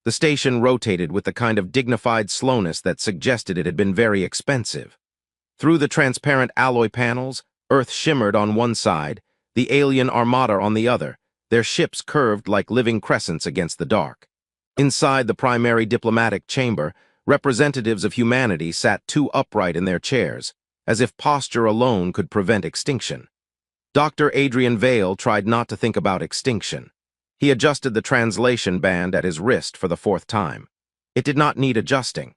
The station rotated with the kind of dignified slowness that suggested it had been very expensive. Through the transparent alloy panels, Earth shimmered on one side, the alien armada on the other, their ships curved like living crescents against the dark. Inside the primary diplomatic chamber, representatives of humanity sat too upright in their chairs, as if posture alone could prevent extinction. Dr. Adrian Vale tried not to think about extinction. He adjusted the translation band at his wrist for the fourth time. It did not need adjusting.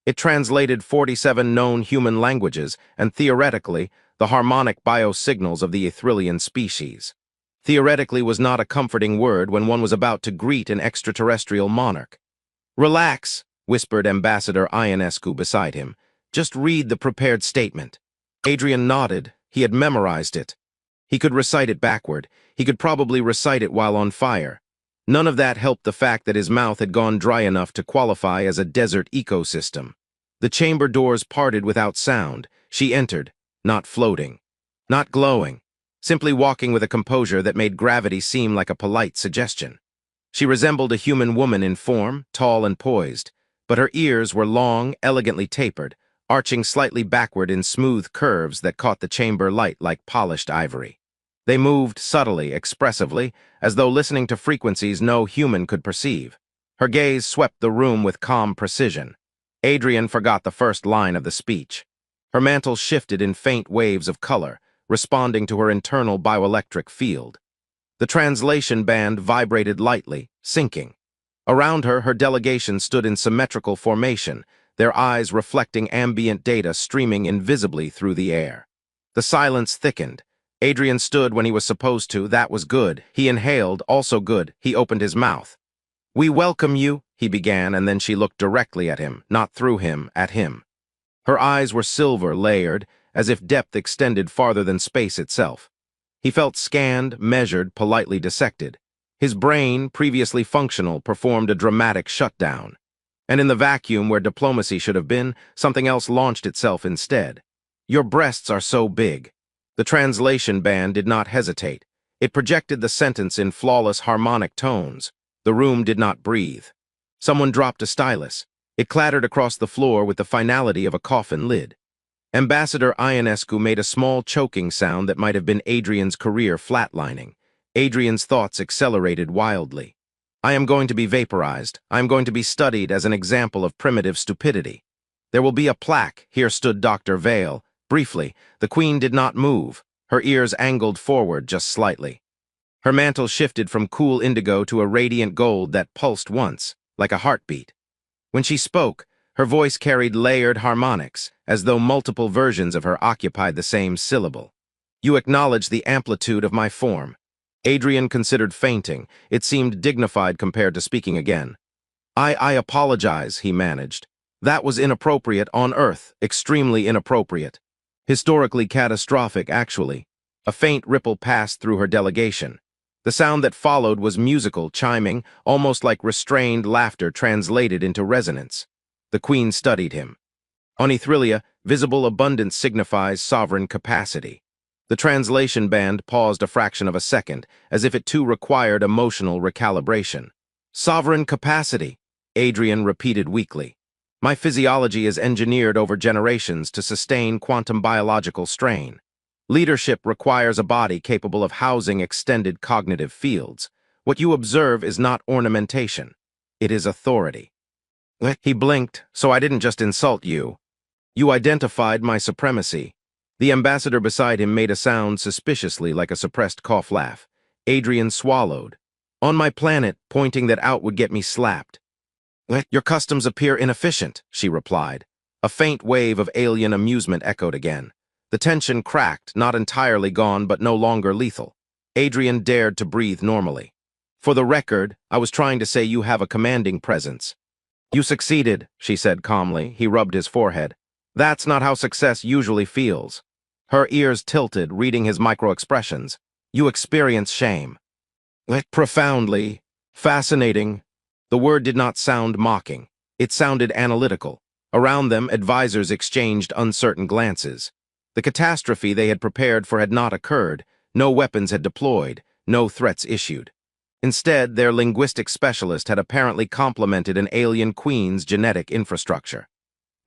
It translated 47 known human languages and, theoretically, the harmonic biosignals of the Ethrillian species. Theoretically was not a comforting word when one was about to greet an extraterrestrial monarch. "Relax," whispered Ambassador Ionescu beside him. "Just read the prepared statement." Adrian nodded. He had memorized it. He could recite it backward. He could probably recite it while on fire. None of that helped the fact that his mouth had gone dry enough to qualify as a desert ecosystem. The chamber doors parted without sound. She entered, not floating, not glowing, simply walking with a composure that made gravity seem like a polite suggestion. She resembled a human woman in form, tall and poised, but her ears were long, elegantly tapered, arching slightly backward in smooth curves that caught the chamber light like polished ivory. They moved subtly, expressively, as though listening to frequencies no human could perceive. Her gaze swept the room with calm precision. Adrian forgot the first line of the speech. Her mantle shifted in faint waves of color, responding to her internal bioelectric field. The translation band vibrated lightly, syncing. Around her, her delegation stood in symmetrical formation, their eyes reflecting ambient data streaming invisibly through the air. The silence thickened. Adrian stood when he was supposed to. That was good. He inhaled, also good. He opened his mouth. "We welcome you," he began, and then she looked directly at him, not through him, at him. Her eyes were silver, layered, as if depth extended farther than space itself. He felt scanned, measured, politely dissected. His brain, previously functional, performed a dramatic shutdown. And in the vacuum where diplomacy should have been, something else launched itself instead. "Your breasts are so big." The translation band did not hesitate. It projected the sentence in flawless harmonic tones. The room did not breathe. Someone dropped a stylus. It clattered across the floor with the finality of a coffin lid. Ambassador Ionescu made a small choking sound that might have been Adrian's career flatlining. Adrian's thoughts accelerated wildly. "I am going to be vaporized. I am going to be studied as an example of primitive stupidity. There will be a plaque." Here stood Dr. Vale. Briefly, the Queen did not move, her ears angled forward just slightly. Her mantle shifted from cool indigo to a radiant gold that pulsed once, like a heartbeat. When she spoke, her voice carried layered harmonics, as though multiple versions of her occupied the same syllable. "You acknowledge the amplitude of my form." Adrian considered fainting. It seemed dignified compared to speaking again. I apologize," he managed. "That was inappropriate on Earth, extremely inappropriate. Historically catastrophic, actually." A faint ripple passed through her delegation. The sound that followed was musical, chiming, almost like restrained laughter translated into resonance. The Queen studied him. "On Ethrillia, visible abundance signifies sovereign capacity." The translation band paused a fraction of a second, as if it too required emotional recalibration. "Sovereign capacity," Adrian repeated weakly. "My physiology is engineered over generations to sustain quantum biological strain. Leadership requires a body capable of housing extended cognitive fields. What you observe is not ornamentation. It is authority." He blinked. "So I didn't just insult you. You identified my supremacy." The ambassador beside him made a sound suspiciously like a suppressed cough laugh. Adrian swallowed. "On my planet, pointing that out would get me slapped." "Your customs appear inefficient," she replied. A faint wave of alien amusement echoed again. The tension cracked, not entirely gone, but no longer lethal. Adrian dared to breathe normally. "For the record, I was trying to say you have a commanding presence." "You succeeded," she said calmly. He rubbed his forehead. "That's not how success usually feels." Her ears tilted, reading his micro-expressions. "You experience shame." "Profoundly. Fascinating." The word did not sound mocking. It sounded analytical. Around them, advisors exchanged uncertain glances. The catastrophe they had prepared for had not occurred. No weapons had deployed. No threats issued. Instead, their linguistic specialist had apparently complemented an alien queen's genetic infrastructure.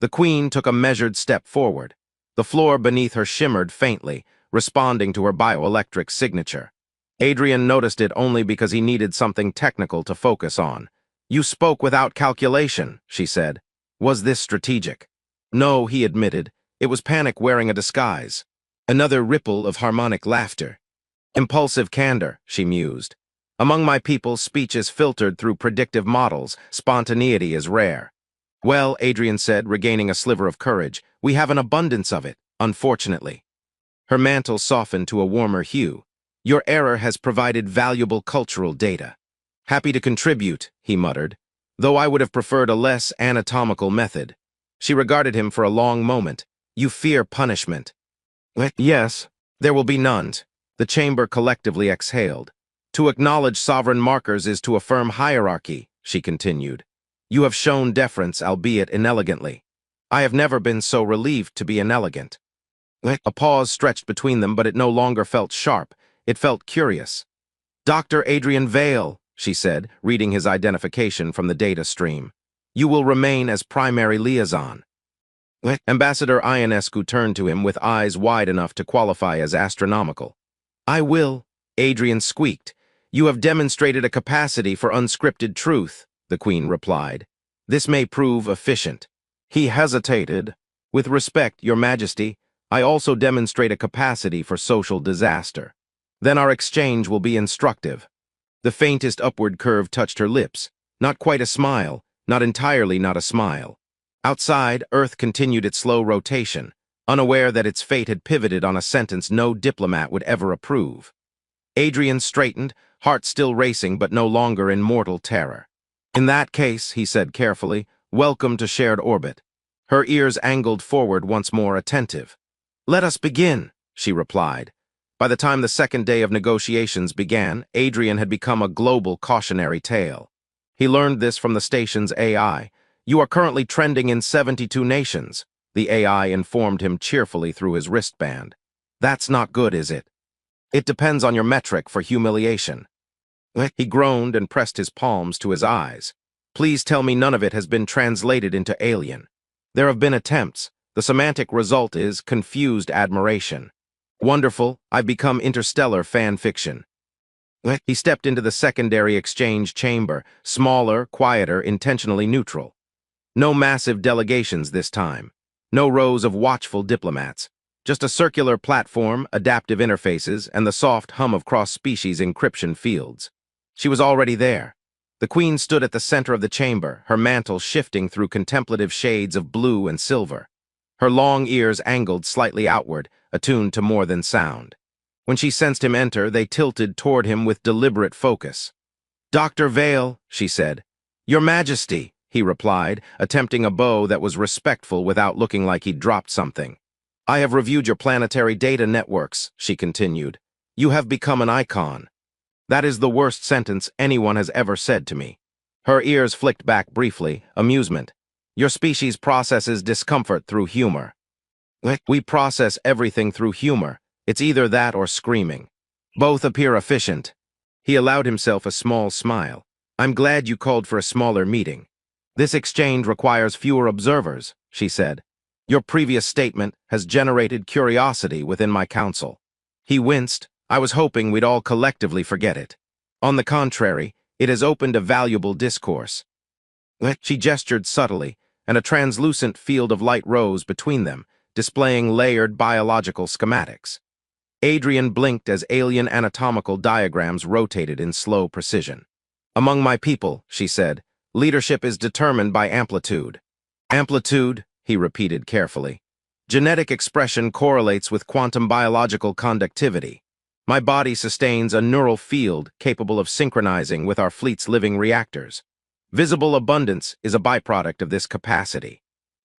The queen took a measured step forward. The floor beneath her shimmered faintly, responding to her bioelectric signature. Adrian noticed it only because he needed something technical to focus on. "You spoke without calculation," she said. "Was this strategic?" "No," he admitted. "It was panic wearing a disguise." Another ripple of harmonic laughter. "Impulsive candor," she mused. "Among my people, speech is filtered through predictive models. Spontaneity is rare." "Well," Adrian said, regaining a sliver of courage, "we have an abundance of it, unfortunately." Her mantle softened to a warmer hue. "Your error has provided valuable cultural data." "Happy to contribute," he muttered, "though I would have preferred a less anatomical method." She regarded him for a long moment. "You fear punishment." "Yes, there will be none." The chamber collectively exhaled. "To acknowledge sovereign markers is to affirm hierarchy," she continued. "You have shown deference, albeit inelegantly. I have never been so relieved to be inelegant." A pause stretched between them, but it no longer felt sharp. It felt curious. "Dr. Adrian Vale," she said, reading his identification from the data stream. "You will remain as primary liaison." Ambassador Ionescu turned to him with eyes wide enough to qualify as astronomical. "I will," Adrian squeaked. "You have demonstrated a capacity for unscripted truth," the Queen replied. "This may prove efficient." He hesitated. "With respect, Your Majesty, I also demonstrate a capacity for social disaster. Then our exchange will be instructive." The faintest upward curve touched her lips. Not quite a smile, not entirely not a smile. Outside, Earth continued its slow rotation, unaware that its fate had pivoted on a sentence no diplomat would ever approve. Adrian straightened, heart still racing but no longer in mortal terror. "In that case," he said carefully, "welcome to shared orbit." Her ears angled forward once more, attentive. "Let us begin," she replied. By the time the second day of negotiations began, Adrian had become a global cautionary tale. He learned this from the station's AI. "You are currently trending in 72 nations," the AI informed him cheerfully through his wristband. "That's not good, is it?" "It depends on your metric for humiliation." He groaned and pressed his palms to his eyes. "Please tell me none of it has been translated into alien." "There have been attempts. The semantic result is confused admiration." "Wonderful, I've become Interstellar fan fiction." He stepped into the secondary exchange chamber, smaller, quieter, intentionally neutral. No massive delegations this time. No rows of watchful diplomats. Just a circular platform, adaptive interfaces, and the soft hum of cross-species encryption fields. She was already there. The Queen stood at the center of the chamber, her mantle shifting through contemplative shades of blue and silver. Her long ears angled slightly outward, attuned to more than sound. When she sensed him enter, they tilted toward him with deliberate focus. "Dr. Vale," she said. "Your Majesty," he replied, attempting a bow that was respectful without looking like he'd dropped something. "I have reviewed your planetary data networks," she continued. "You have become an icon." That is the worst sentence anyone has ever said to me. Her ears flicked back briefly, amusement. "Your species processes discomfort through humor." "We process everything through humor. It's either that or screaming. Both appear efficient." He allowed himself a small smile. "I'm glad you called for a smaller meeting. This exchange requires fewer observers," she said. "Your previous statement has generated curiosity within my council." He winced. "I was hoping we'd all collectively forget it. On the contrary, it has opened a valuable discourse." She gestured subtly, and a translucent field of light rose between them, displaying layered biological schematics. Adrian blinked as alien anatomical diagrams rotated in slow precision. "Among my people," she said, "leadership is determined by amplitude." "Amplitude," he repeated carefully. "Genetic expression correlates with quantum biological conductivity. My body sustains a neural field capable of synchronizing with our fleet's living reactors. Visible abundance is a byproduct of this capacity."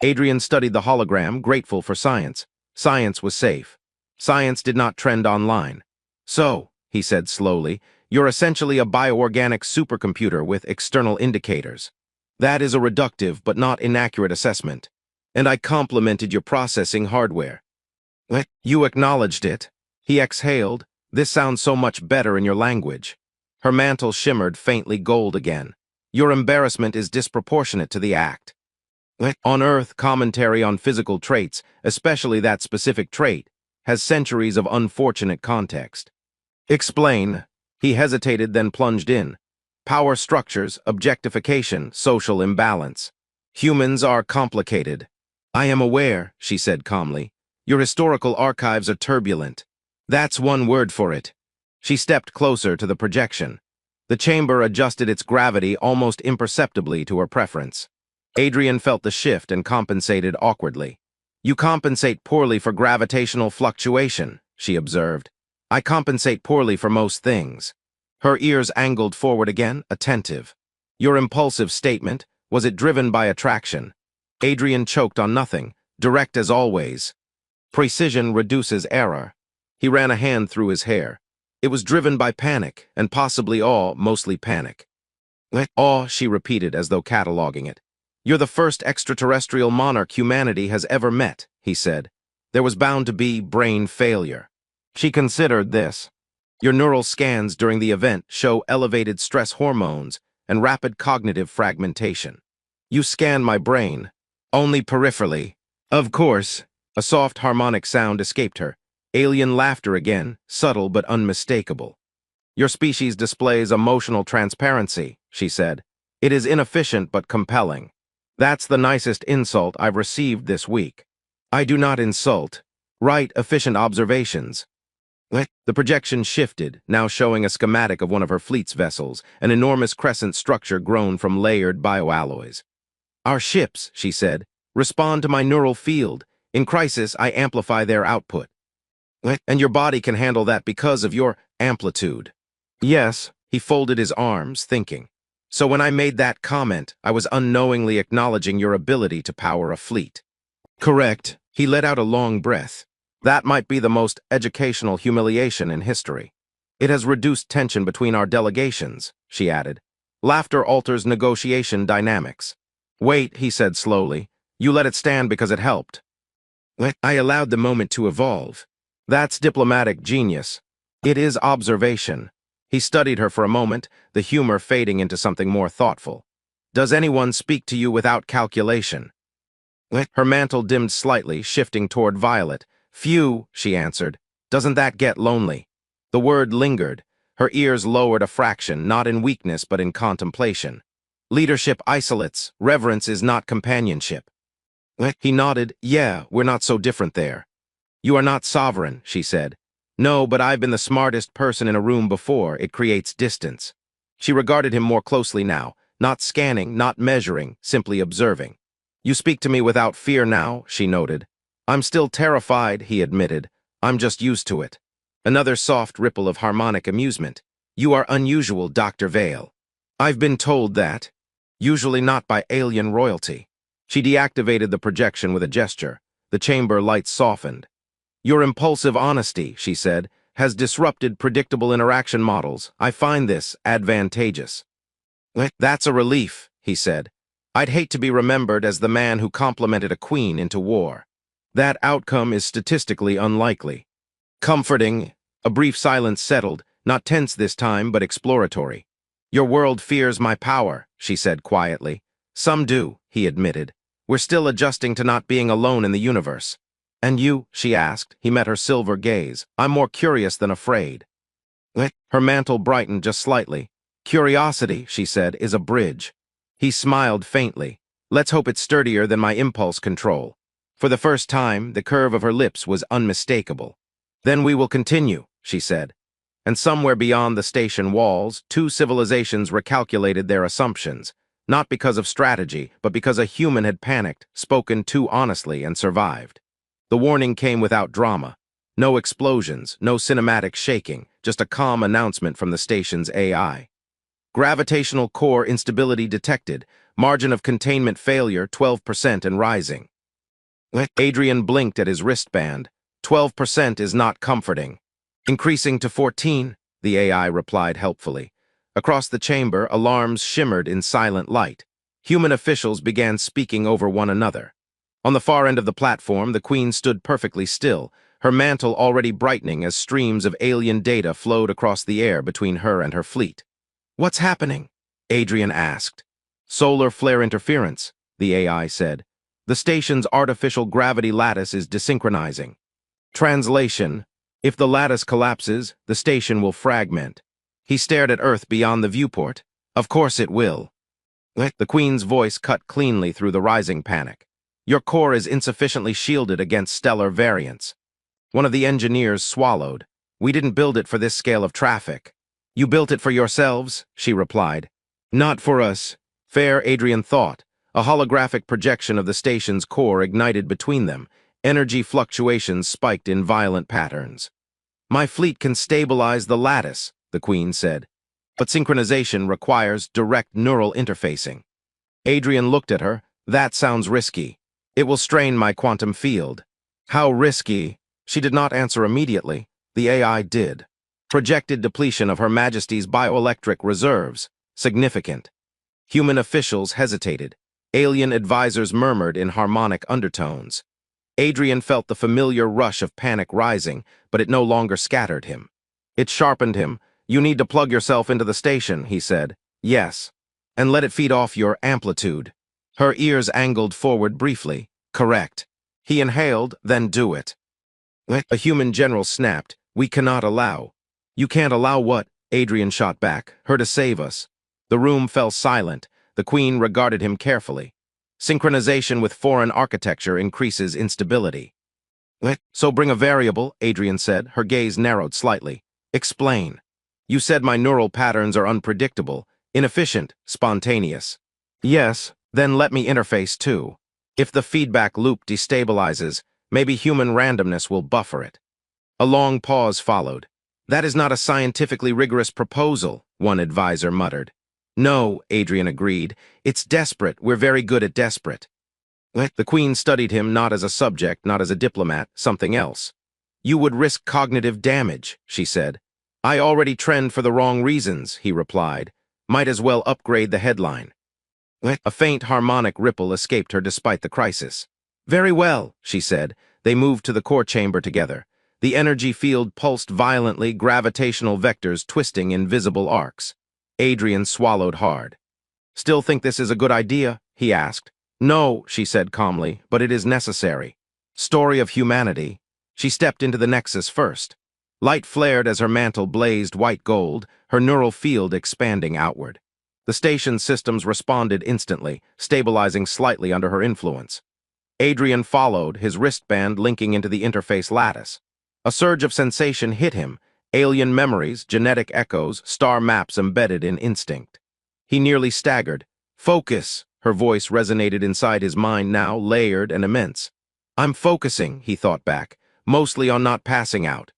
Adrian studied the hologram, grateful for science. Science was safe. Science did not trend online. "So," he said slowly, "you're essentially a bioorganic supercomputer with external indicators." "That is a reductive but not inaccurate assessment. And I complimented your processing hardware." "You acknowledged it." He exhaled. "This sounds so much better in your language." Her mantle shimmered faintly gold again. Your embarrassment is disproportionate to the act. On Earth, commentary on physical traits, especially that specific trait, has centuries of unfortunate context. Explain. He hesitated, then plunged in. Power structures, objectification, social imbalance. Humans are complicated. I am aware, she said calmly. Your historical archives are turbulent. That's one word for it. She stepped closer to the projection. The chamber adjusted its gravity almost imperceptibly to her preference. Adrian felt the shift and compensated awkwardly. You compensate poorly for gravitational fluctuation, she observed. I compensate poorly for most things. Her ears angled forward again, attentive. Your impulsive statement, was it driven by attraction? Adrian choked on nothing, direct as always. Precision reduces error. He ran a hand through his hair. It was driven by panic, and possibly awe, mostly panic. Awe, she repeated as though cataloging it. You're the first extraterrestrial monarch humanity has ever met, he said. There was bound to be brain failure. She considered this. Your neural scans during the event show elevated stress hormones and rapid cognitive fragmentation. You scan my brain, only peripherally. Of course, a soft harmonic sound escaped her. Alien laughter again, subtle but unmistakable. Your species displays emotional transparency, she said. It is inefficient but compelling. That's the nicest insult I've received this week. I do not insult. Write efficient observations. The projection shifted, now showing a schematic of one of her fleet's vessels, an enormous crescent structure grown from layered bioalloys. Our ships, she said, respond to my neural field. In crisis, I amplify their output. And your body can handle that because of your amplitude. Yes, he folded his arms, thinking. So when I made that comment, I was unknowingly acknowledging your ability to power a fleet. Correct. He let out a long breath. That might be the most educational humiliation in history. It has reduced tension between our delegations, she added. Laughter alters negotiation dynamics. Wait, he said slowly. You let it stand because it helped. I allowed the moment to evolve. That's diplomatic genius. It is observation. He studied her for a moment, the humor fading into something more thoughtful. Does anyone speak to you without calculation? Her mantle dimmed slightly, shifting toward Violet. Few, she answered. Doesn't that get lonely? The word lingered. Her ears lowered a fraction, not in weakness but in contemplation. Leadership isolates. Reverence is not companionship. He nodded. Yeah, we're not so different there. You are not sovereign, she said. No, but I've been the smartest person in a room before. It creates distance. She regarded him more closely now, not scanning, not measuring, simply observing. You speak to me without fear now, she noted. I'm still terrified, he admitted. I'm just used to it. Another soft ripple of harmonic amusement. You are unusual, Dr. Vale. I've been told that. Usually not by alien royalty. She deactivated the projection with a gesture. The chamber lights softened. Your impulsive honesty, she said, has disrupted predictable interaction models. I find this advantageous. That's a relief, he said. I'd hate to be remembered as the man who complimented a queen into war. That outcome is statistically unlikely. Comforting. A brief silence settled, not tense this time, but exploratory. Your world fears my power, she said quietly. Some do, he admitted. We're still adjusting to not being alone in the universe. And you, she asked. He met her silver gaze. I'm more curious than afraid. Her mantle brightened just slightly. Curiosity, she said, is a bridge. He smiled faintly. Let's hope it's sturdier than my impulse control. For the first time, the curve of her lips was unmistakable. Then we will continue, she said. And somewhere beyond the station walls, two civilizations recalculated their assumptions, not because of strategy, but because a human had panicked, spoken too honestly, and survived. The warning came without drama. No explosions, no cinematic shaking, just a calm announcement from the station's AI. Gravitational core instability detected, margin of containment failure 12% and rising. Adrian blinked at his wristband. 12% is not comforting. Increasing to 14, the AI replied helpfully. Across the chamber, alarms shimmered in silent light. Human officials began speaking over one another. On the far end of the platform, the Queen stood perfectly still, her mantle already brightening as streams of alien data flowed across the air between her and her fleet. What's happening? Adrian asked. Solar flare interference, the AI said. The station's artificial gravity lattice is desynchronizing. Translation: if the lattice collapses, the station will fragment. He stared at Earth beyond the viewport. Of course it will. The Queen's voice cut cleanly through the rising panic. Your core is insufficiently shielded against stellar variants. One of the engineers swallowed. We didn't build it for this scale of traffic. You built it for yourselves, she replied. Not for us. Fair, Adrian thought. A holographic projection of the station's core ignited between them. Energy fluctuations spiked in violent patterns. My fleet can stabilize the lattice, the Queen said. But synchronization requires direct neural interfacing. Adrian looked at her. That sounds risky. It will strain my quantum field. How risky? She did not answer immediately. The AI did. Projected depletion of Her Majesty's bioelectric reserves. Significant. Human officials hesitated. Alien advisors murmured in harmonic undertones. Adrian felt the familiar rush of panic rising, but it no longer scattered him. It sharpened him. You need to plug yourself into the station, he said. Yes. And let it feed off your amplitude. Her ears angled forward briefly. Correct. He inhaled, then do it. A human general snapped. We cannot allow. You can't allow what? Adrian shot back. Her to save us. The room fell silent. The Queen regarded him carefully. Synchronization with foreign architecture increases instability. So bring a variable, Adrian said. Her gaze narrowed slightly. Explain. You said my neural patterns are unpredictable, inefficient, spontaneous. Yes, then let me interface too. If the feedback loop destabilizes, maybe human randomness will buffer it. A long pause followed. That is not a scientifically rigorous proposal, one advisor muttered. No, Adrian agreed. It's desperate. We're very good at desperate. The Queen studied him not as a subject, not as a diplomat, something else. You would risk cognitive damage, she said. I already trend for the wrong reasons, he replied. Might as well upgrade the headline. A faint harmonic ripple escaped her despite the crisis. Very well, she said. They moved to the core chamber together. The energy field pulsed violently, gravitational vectors twisting in visible arcs. Adrian swallowed hard. Still think this is a good idea? He asked. No, she said calmly, but it is necessary. Story of humanity. She stepped into the nexus first. Light flared as her mantle blazed white gold, her neural field expanding outward. The station's systems responded instantly, stabilizing slightly under her influence. Adrian followed, his wristband linking into the interface lattice. A surge of sensation hit him, alien memories, genetic echoes, star maps embedded in instinct. He nearly staggered. Focus, her voice resonated inside his mind now, layered and immense. I'm focusing, he thought back, mostly on not passing out.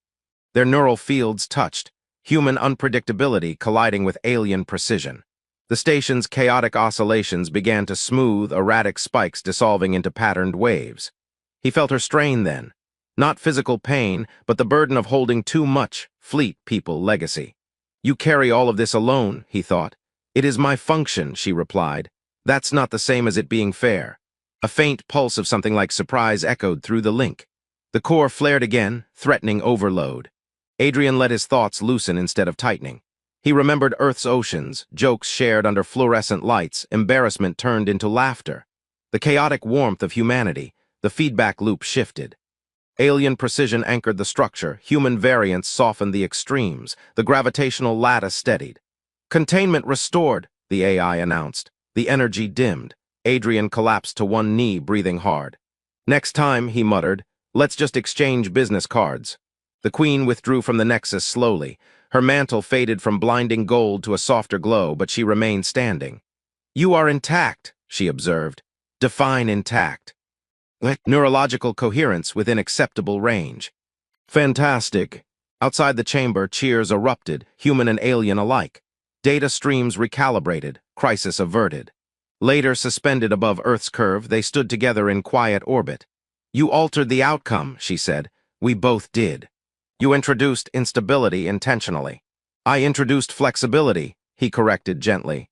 Their neural fields touched, human unpredictability colliding with alien precision. The station's chaotic oscillations began to smooth, erratic spikes dissolving into patterned waves. He felt her strain then. Not physical pain, but the burden of holding too much fleet people legacy. You carry all of this alone, he thought. It is my function, she replied. That's not the same as it being fair. A faint pulse of something like surprise echoed through the link. The core flared again, threatening overload. Adrian let his thoughts loosen instead of tightening. He remembered Earth's oceans, jokes shared under fluorescent lights, embarrassment turned into laughter. The chaotic warmth of humanity, the feedback loop shifted. Alien precision anchored the structure, human variance softened the extremes, the gravitational lattice steadied. Containment restored, the AI announced. The energy dimmed. Adrian collapsed to one knee, breathing hard. Next time, he muttered, let's just exchange business cards. The Queen withdrew from the nexus slowly. Her mantle faded from blinding gold to a softer glow, but she remained standing. You are intact, she observed. Define intact. Neurological coherence within acceptable range. Fantastic. Outside the chamber, cheers erupted, human and alien alike. Data streams recalibrated, crisis averted. Later, suspended above Earth's curve, they stood together in quiet orbit. You altered the outcome, she said. We both did. You introduced instability intentionally. I introduced flexibility, he corrected gently.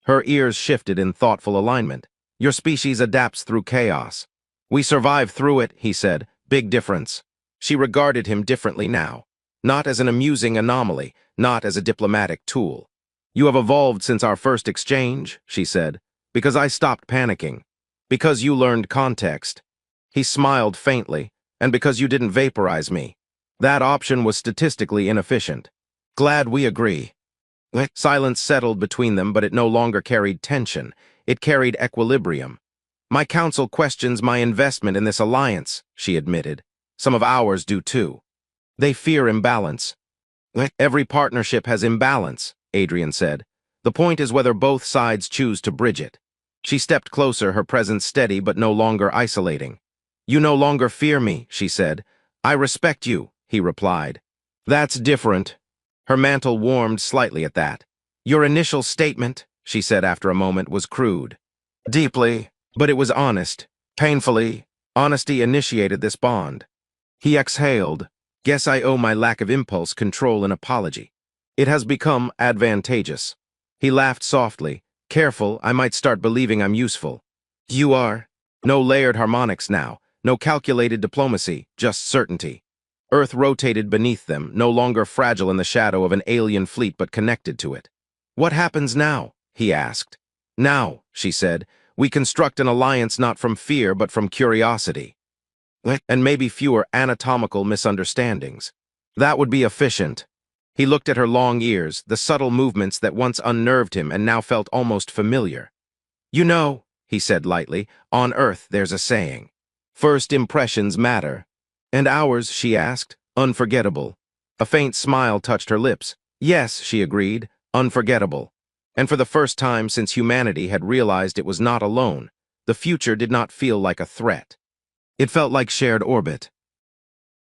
Her ears shifted in thoughtful alignment. Your species adapts through chaos. We survive through it, he said. Big difference. She regarded him differently now. Not as an amusing anomaly, not as a diplomatic tool. You have evolved since our first exchange, she said, because I stopped panicking. Because you learned context. He smiled faintly, and because you didn't vaporize me. That option was statistically inefficient. Glad we agree. Silence settled between them, but it no longer carried tension. It carried equilibrium. My council questions my investment in this alliance, she admitted. Some of ours do too. They fear imbalance. Every partnership has imbalance, Adrian said. The point is whether both sides choose to bridge it. She stepped closer, her presence steady but no longer isolating. You no longer fear me, she said. I respect you, he replied. That's different. Her mantle warmed slightly at that. Your initial statement, she said after a moment, was crude. Deeply, but it was honest. Painfully, honesty initiated this bond. He exhaled. Guess I owe my lack of impulse control an apology. It has become advantageous. He laughed softly. Careful, I might start believing I'm useful. You are. No layered harmonics now. No calculated diplomacy, just certainty. Earth rotated beneath them, no longer fragile in the shadow of an alien fleet but connected to it. What happens now? He asked. Now, she said, we construct an alliance not from fear but from curiosity. And maybe fewer anatomical misunderstandings. That would be efficient. He looked at her long ears, the subtle movements that once unnerved him and now felt almost familiar. You know, he said lightly, on Earth there's a saying. First impressions matter. And ours, she asked, unforgettable. A faint smile touched her lips. Yes, she agreed, unforgettable. And for the first time since humanity had realized it was not alone, the future did not feel like a threat. It felt like shared orbit.